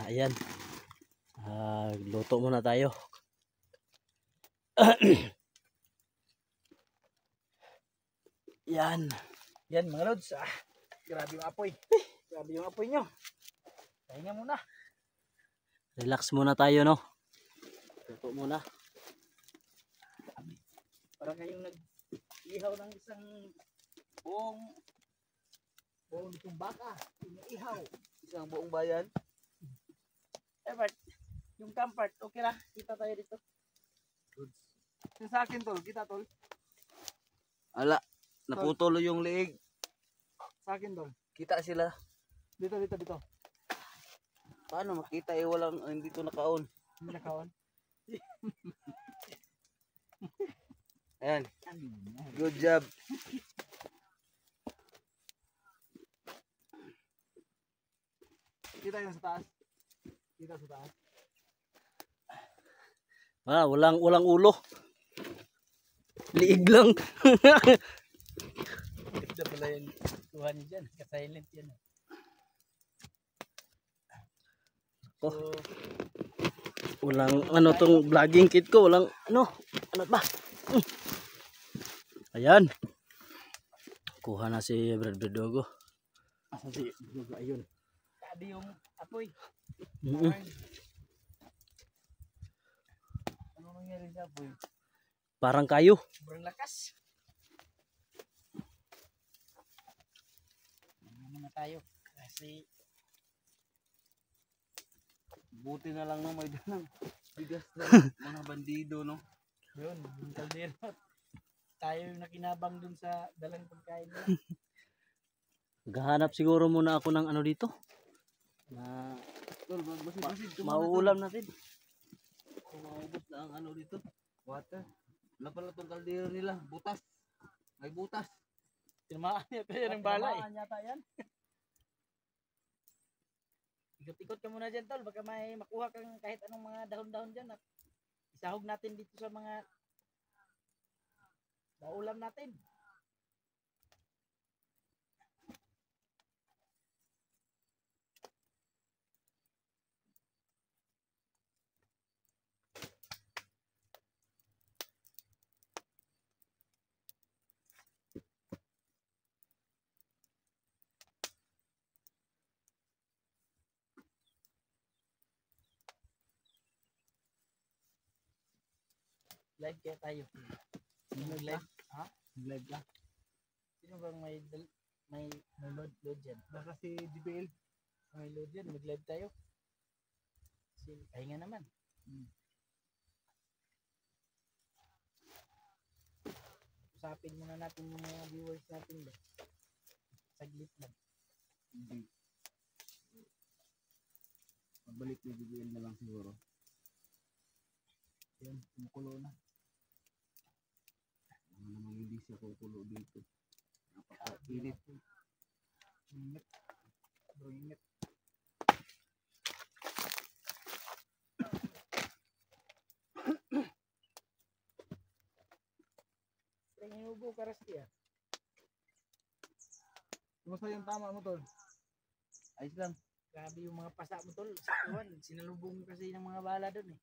Ayan. Luto muna tayo. Yan. Yan mga lods. Grabe yung apoy. Grabe yung apoy nyo. Pahinga muna. Relax muna tayo, no? Luto muna. Para kayong nag-ihaw ng isang buong itong baka. Ihaw. Isang buong bayan. Bart, yung Kampart, okay lang. Kita tayo dito. Goods. Yung sa akin tol, kita tol. Ala, naputulo yung liig. Sa akin tol. Kita sila. Dito. Paano makita walang hindi to nakaon. Hindi nakawan. Ayan. Good job. Kita yung sa taas. Kita sa taas. Walang ulo. Liig lang. Ganda pala yung kuha niyo dyan. Ka-silent yan. Oh. Walang tong vlogging kit ko. Walang ano ba? Ayan. Kuha na si Brad Dogo. Asa si Dogo? Ayun. Sabi yung apoy. Ano nangyari sa apoy? Parang kayo. Sobrang lakas. Ano tayo? Kasi Buti na lang no may dalang bigas na mga bandido no. yun, yung kaldero. Tayo yung nakinabang dun sa dalang pagkain nila. Gahanap siguro muna ako ng dito. Na tol, magbasid-basid Mauulam natin. kung maubos na ang dito. Water. Wala pala tong kaldero nila, butas. May butas. Tinamaan niya tayo ng bala eh. Tinamaan yata yan. Ikot-ikot ka muna dyan tol, baka may makuha kang kahit anong mga dahon-dahon dyan. Isahog natin dito sa mga maulam natin. Live kaya tayo. Sino live? Ha? Live ka. Sino bang may load dyan? Baka si JBL. May load dyan, mag-live tayo. Kasi pahinga naman. Usapin muna natin yung mga viewers natin ba? Saglit lang. Hindi. Magbalik ni JBL na lang siguro. Yun, kumukulo na. Namang hindi siya kukulo dito. Napaka-init. Init. Sobrang init. Ang inubo ka Rasti ah. Kumusta yung tama mo tol? Ayos lang. Grabe yung mga pasa mo tol. Sakuhan, sinalubong mo kasi ng mga bala doon eh.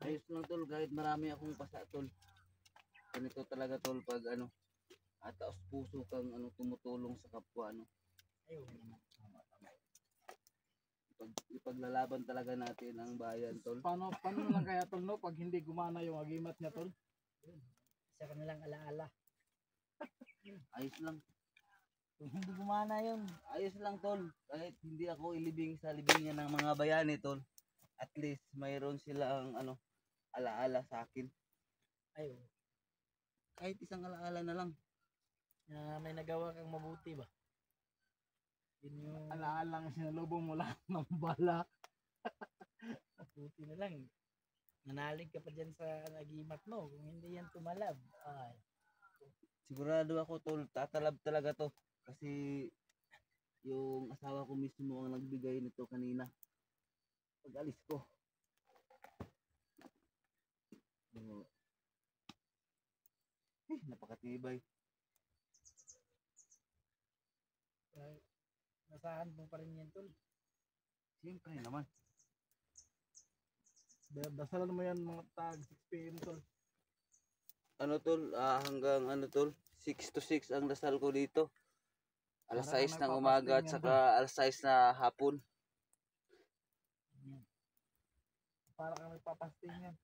Ayos lang tol, kahit marami akong pasa tol. Ganito talaga tol pag at taos puso kang tumutulong sa kapwa Ayun. Ipaglalaban talaga natin ang bayan tol. Paano na lang kaya tol no pag hindi gumana yung agimat niya tol? Isa ka na lang alaala. Ayos lang. Kung hindi gumana yun. Ayos lang tol. Kahit hindi ako ilibing sa libingan ng mga bayani tol. At least mayroon silang alaala sa akin. Ayun. Kahit isang alaala na lang. Na may nagawa kang mabuti ba? Yun yung Alaalang sinalubong mo lahat ng bala. mabuti na lang. Nanalig ka pa dyan sa agimat mo. Kung hindi yan tumalab. Ay. Sigurado ako tol, tatalab talaga to. Kasi yung asawa ko mismo ang nagbigay nito kanina. Pag alis ko. Napakatibay. Nasahan mo pa rin yan tol. Siyempre naman. Dasalan mo yan mga tag 6 PM tol. Ano tol, hanggang ano tol, 6 to 6 ang dasal ko dito. Alas Para 6 ka ng umaga at nagpapasting yan, saka alas 6 na hapon. Para kami papasting yan.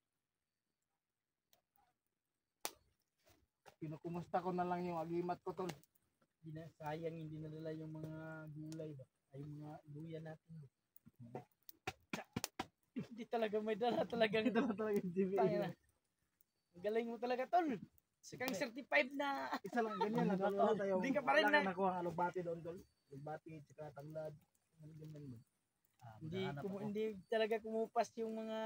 Kinukumusta ko na lang yung agimat ko tol. Sayang hindi nadala yung mga gulay ba? Ay mga luya natin. Hindi talaga may dala talagang dala talaga yung GBA. Ang galing mo talaga tol. Sikang certified na. Isa lang ganyan lang tol. Hindi ka pa rin na nakuha ang alugbati doon tol. Alugbati tsaka tanglad. Hindi talaga kumupas yung mga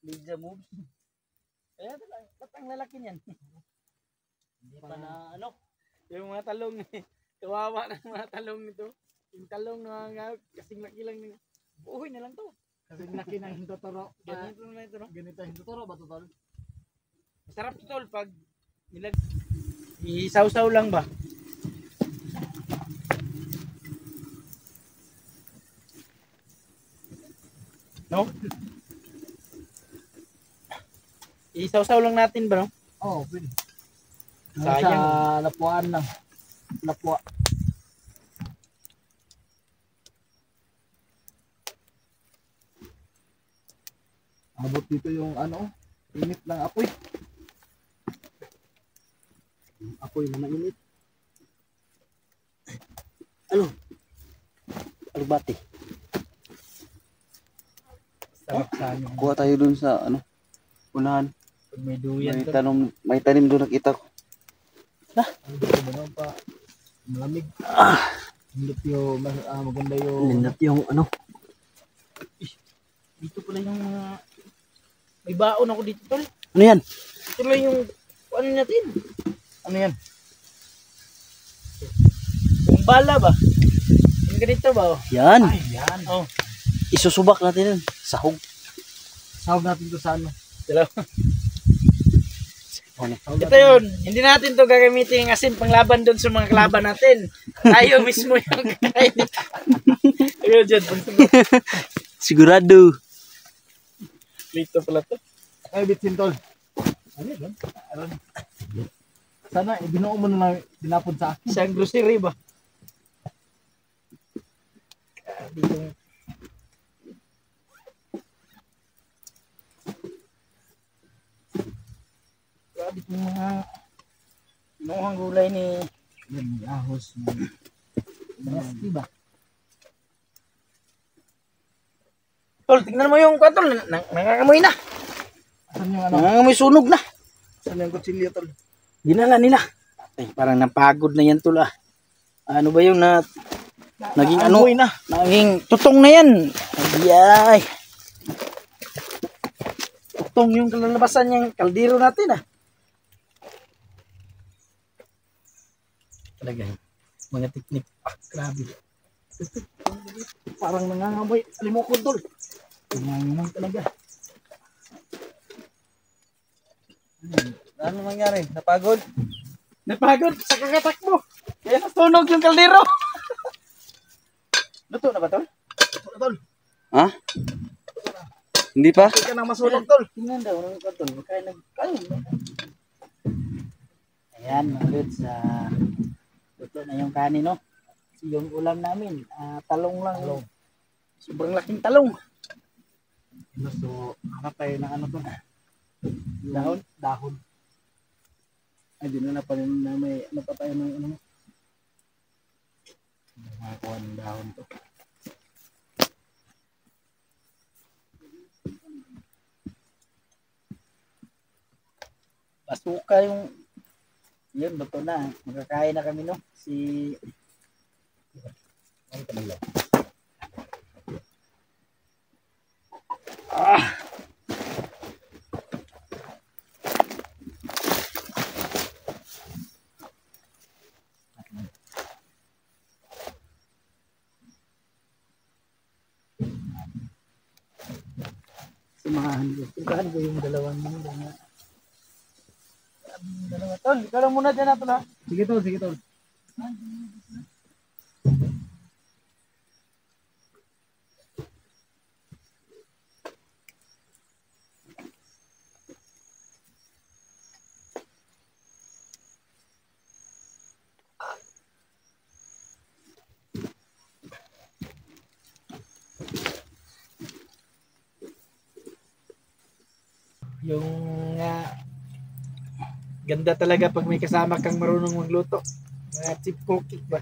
ninja moves. Kaya ba't ang lalaki niyan? Hindi pa na ano. Yung mga talong kawawa ng mga talong nito. Yung talong na kasing laki lang. Uhoy na lang to. Kasing laki ng hindotoro. Ganito na ito no? Ganito hindotoro ba to tol? Masarap to tol pag isaw-saw lang ba? No? Isaw-saw lang natin ba no? Oo, pwede. Sayang. Sa lapuan lang. Lapua. Abot dito yung ano, init ng apoy. Apoy na mainit. Ano? Alugbati. Sarap sa ano. Kuha tayo dun sa ano, unahan. Pag may duyan May to. may tanim doon nakita ko. Ang dito mo naman pa. Malamig. Hindi yung maganda yung Lindot yung ano. dito pala yung may baon ako dito tol. Ano yan? Ito lang yung ano natin. Ano yan? Yung bala ba? Yung ganito ba? Oh? Yan. Ay, yan. Oh. Isusubak natin yun. Sahog. Sahog natin to sa ano? Ano? Ito yun. Hindi natin to gagamitin ng asin panglaban doon sa mga kalaban natin. Tayo mismo yung kakainin. Ayun dyan. Sigurado. Lito pala to. Ay, bitsin tol. Ano yun? Sana, ibinuo mo na lang dinapon sa akin. Siyang grocery ba? Dito. Grabe itong mga inuhang gulay ni ahos ni Nasty ba? Tol, tingnan mo yung kwatol. Nangangamoy na. Saan yung ano? Nangangamoy sunog na. Saan yung kutsilyo tol? Dinala nila. Ay, parang napagod na yan tula. Ano ba yung naging ano? Na. Naging tutong na yan. Ay, Tutong yung kalalabasan yung kaldero natin ah. Talaga mga teknik. Grabe. Parang nangangamoy. Alimokod tol. Nangangamoy talaga. Ano nangyari? Napagod? Napagod sa kakatakbo. Kaya nasunog yung kaldero. Luto na ba tol? Luto tol. Ha? Hindi pa? Hindi ka nang masunog tol. tingnan daw ng karton. Kaya nagkain. Ayan, ulit sa luto na yung kanin, no? Yung ulam namin, talong lang. Talong. Sobrang laking talong. So, hanap tayo ng ano to? Dahon? Dahon. Ay, di na pa rin na may ano pa tayo ng ano. Makakuha ng dahon to. Basuka yung yun, luto na. Magkakain na kami, no? Ano ka lang? Samahan ko yung dalawang mo. Dalawa tol. Ikaw lang muna dyan natin ha. Sige tol, sige tol. Yung ganda talaga pag may kasama kang marunong magluto. Mga chip cookie ba?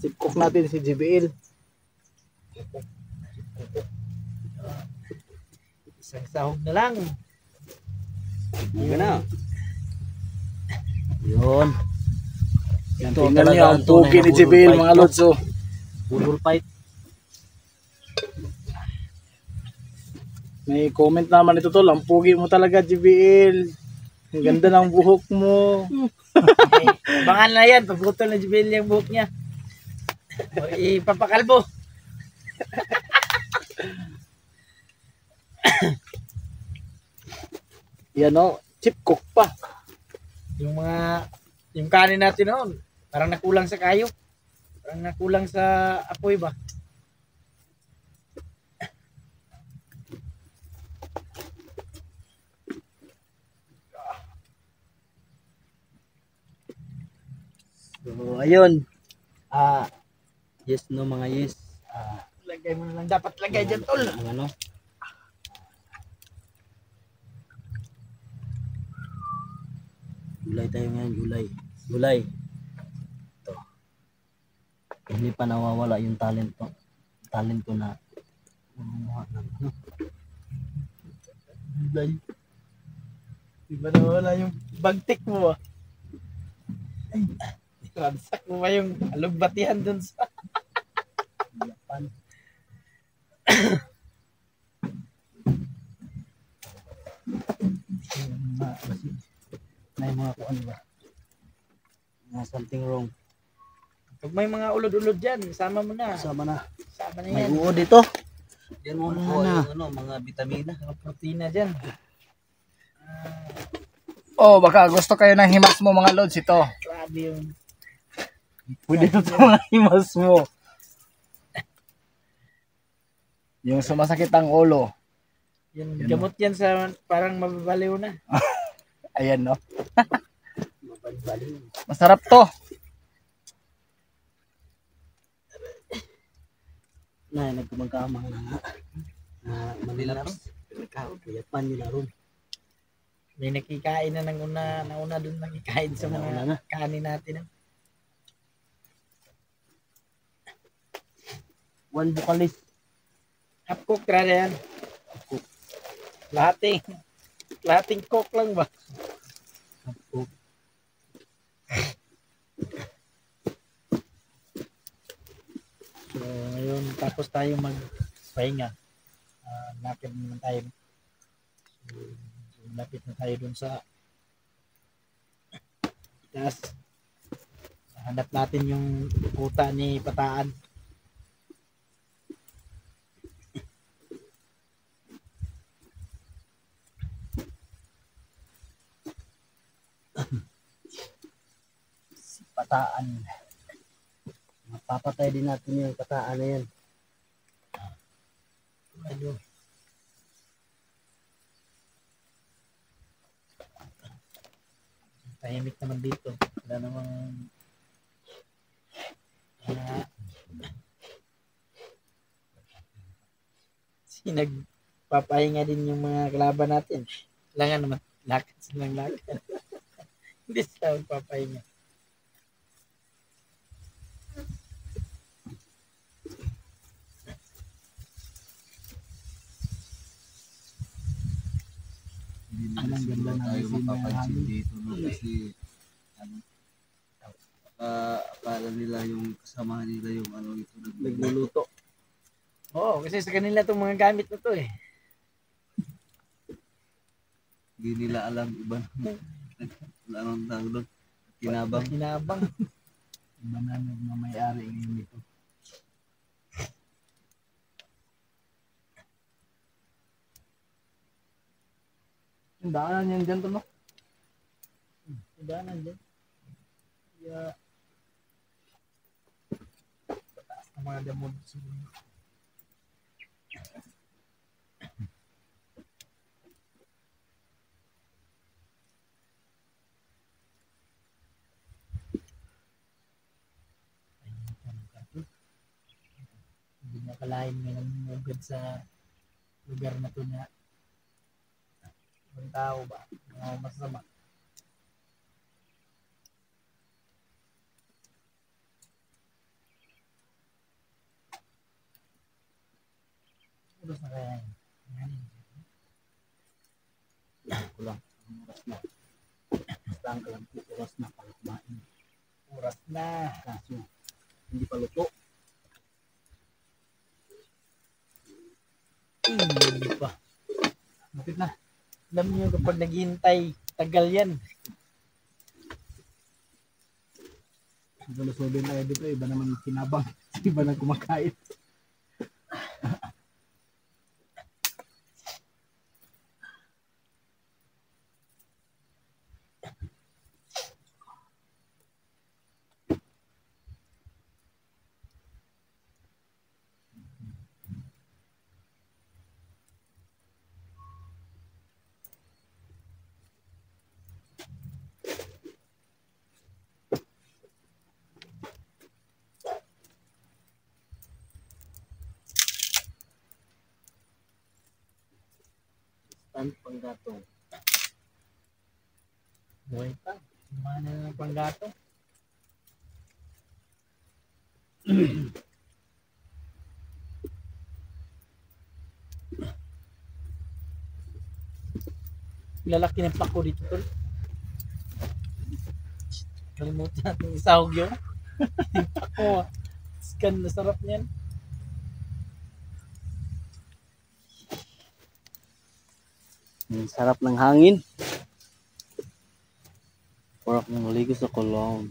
Chip cook natin si JBL. Isang sahog na lang. Yun na. Yun. Yan, Ito tingnan talaga niyo ang ang tunay pugi na ni bulol JBL fight, mga no? lods. Oh. Bulol fight. May comment naman ito tol, ang pugi mo talaga JBL. Ang ganda ng buhok mo. Okay. Abangan na yan. Pagputol na Jubil yung buhok niya. O, ipapakalbo. Yan o, chip cook pa. Yung kanin natin noon, parang nakulang sa kayo. Parang nakulang sa apoy ba? So, ayun. Yes, no, mga yes. Lagay mo na lang. Dapat lagay dyan, tol. Ang ano? Gulay tayo ngayon, gulay. Gulay. Ito. Hindi pa nawawala yung talent ko. Talent ko na gumawa ng ano. Gulay. Di ba nawala yung bagtik mo ah? Ay, ransak mo ba yung alugbatihan dun sa... Japan. May mga kuan ba? Something wrong. Pag may mga ulod-ulod dyan, sama mo na. Sama na. Sama na May yan. uod dito. Yan mo Wala po na. yung ano, mga vitamina. Mga protina dyan. Oh, baka gusto kayo ng himas mo mga lods ito. Grabe yung... Pwede ito mga himas mo. Yung sumasakit ang ulo. Yung Yan, gamot yan sa parang mababaliw na. Ayan no. Mababaliw. Masarap to. Na, nagkumagkamang na nga. Manila ron. Japan nila ron. May nakikain na ng nauna doon nakikain sa Nauna mga na. kanin natin. One vocalist. Half cook rada yan. Lahating cook lang ba? So, ngayon tapos tayo magpahinga. Lakad naman tayo. So, lapit na tayo dun sa taas. Hanap natin yung kuta ni Pataan. Pataan. Mapapatay din natin yung pataan na yan. Ano? Tahimik naman dito. Wala namang nagpapahinga din yung mga kalaban natin. Kailangan naman lakad silang lakad. Hindi sila magpapahinga. Ang ganda ng tayo isin na mapapansin hangin. dito no? Kasi ano, akala nila yung kasama nila yung ano ito nagluluto. Oo, kasi sa kanila itong mga gamit na to eh. Hindi nila alam iba anong tawag doon. Kinabang. Kinabang. Iba na ng may-ari ngayon ito. Yung daanan yan dyan to no? Diba nandiyan? Kaya pataas ng mga damod siguro. Hindi niya kalahin may namumugad sa lugar na to na Ang tao ba? Mga masama. Oras na kaya yun. Yan. Tingnan ko lang. Ang oras na. Basta ang alam ko, oras na para kumain. Oras na. Kaso, hindi pa luto. Hindi pa. Bakit na? Alam niyo kapag naghihintay, tagal yan. Ang lusobin na dito, iba naman kinabang. Iba na kumakain. Stand panggatong. Buhay pa. Mana na ng panggatong. Lalaki ng pako dito tol. Kalimutan natin isahog yun. Pako. Scan na sarap niyan. Ang sarap ng hangin. Sarap ng maligo sa kolong.